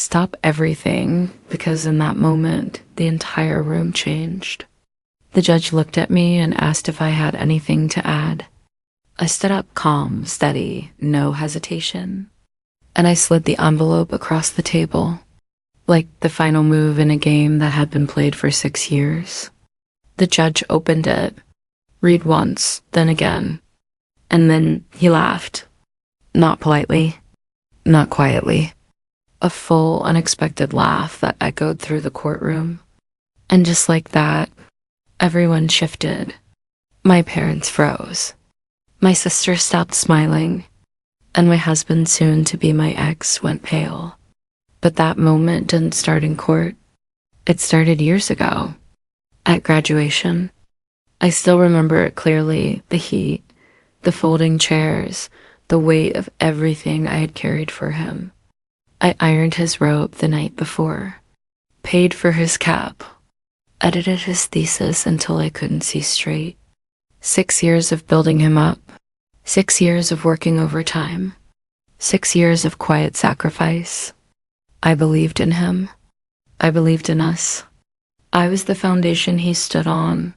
stop everything because in that moment, the entire room changed. The judge looked at me and asked if I had anything to add. I stood up calm, steady, no hesitation, and I slid the envelope across the table, like the final move in a game that had been played for 6 years. The judge opened it, read once, then again, and then he laughed. Not politely, not quietly. A full, unexpected laugh that echoed through the courtroom. And just like that, everyone shifted. My parents froze. My sister stopped smiling, and my husband, soon to be my ex, went pale. But that moment didn't start in court. It started years ago, at graduation. I still remember it clearly, the heat, the folding chairs, the weight of everything I had carried for him. I ironed his robe the night before, paid for his cap, edited his thesis until I couldn't see straight. 6 years of building him up, 6 years of working overtime, 6 years of quiet sacrifice. I believed in him. I believed in us. I was the foundation he stood on,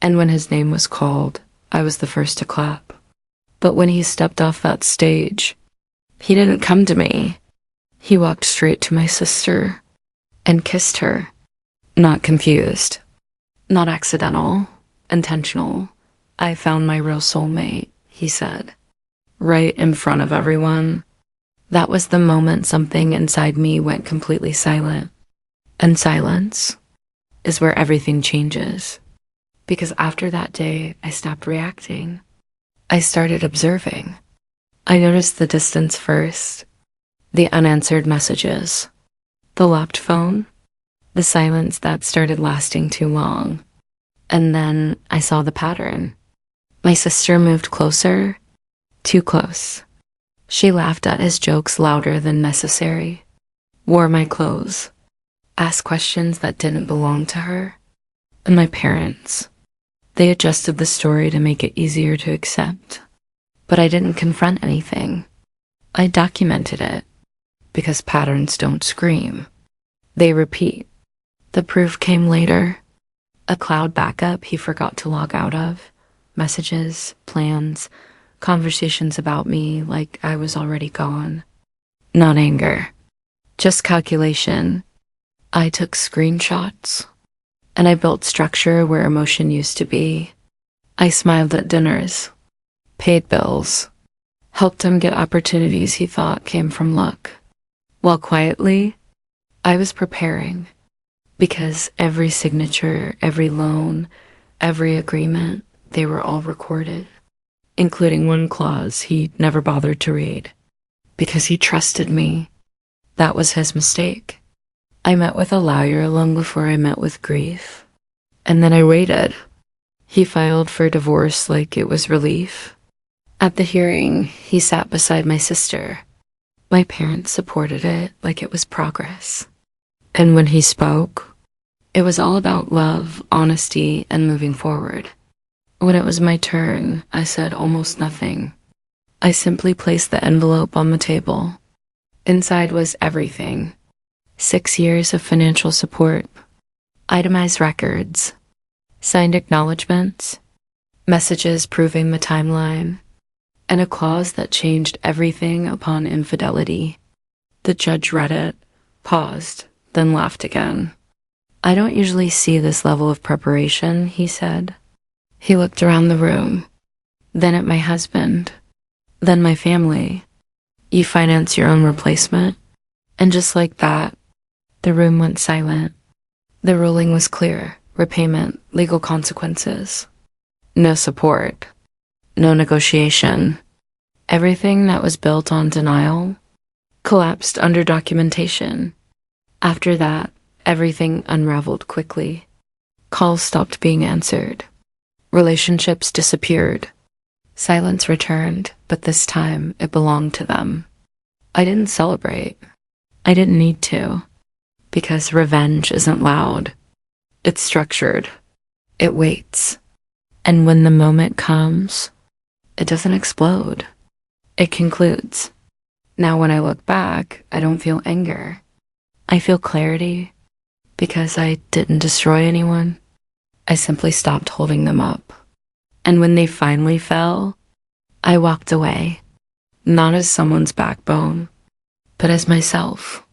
and when his name was called, I was the first to clap. But when he stepped off that stage, he didn't come to me. He walked straight to my sister and kissed her. Not confused, not accidental, intentional. I found my real soulmate, he said, right in front of everyone. That was the moment something inside me went completely silent. And silence is where everything changes. Because after that day, I stopped reacting. I started observing. I noticed the distance first, the unanswered messages, the locked phone, the silence that started lasting too long. And then I saw the pattern. My sister moved closer, too close. She laughed at his jokes louder than necessary, wore my clothes, asked questions that didn't belong to her. And my parents, they adjusted the story to make it easier to accept. But I didn't confront anything. I documented it, because patterns don't scream. They repeat. The proof came later. A cloud backup he forgot to log out of. Messages, plans, conversations about me like I was already gone. Not anger, just calculation. I took screenshots, and I built structure where emotion used to be. I smiled at dinners, paid bills, helped him get opportunities he thought came from luck. While quietly, I was preparing, because every signature, every loan, every agreement, they were all recorded, including one clause he never bothered to read, because he trusted me. That was his mistake. I met with a lawyer long before I met with grief, and then I waited. He filed for divorce like it was relief. At the hearing, he sat beside my sister. My parents supported it like it was progress. And when he spoke, it was all about love, honesty, and moving forward. When it was my turn, I said almost nothing. I simply placed the envelope on the table. Inside was everything. 6 years of financial support, itemized records, signed acknowledgments, messages proving the timeline, and a clause that changed everything upon infidelity. The judge read it, paused, then laughed again. I don't usually see this level of preparation, he said. He looked around the room, then at my husband, then my family. You finance your own replacement? And just like that, the room went silent. The ruling was clear: repayment, legal consequences. No support. No negotiation. Everything that was built on denial collapsed under documentation. After that, everything unraveled quickly. Calls stopped being answered. Relationships disappeared. Silence returned, but this time it belonged to them. I didn't celebrate. I didn't need to, because revenge isn't loud. It's structured. It waits. And when the moment comes, it doesn't explode. It concludes. Now when I look back, I don't feel anger. I feel clarity because I didn't destroy anyone. I simply stopped holding them up. And when they finally fell, I walked away, not as someone's backbone, but as myself.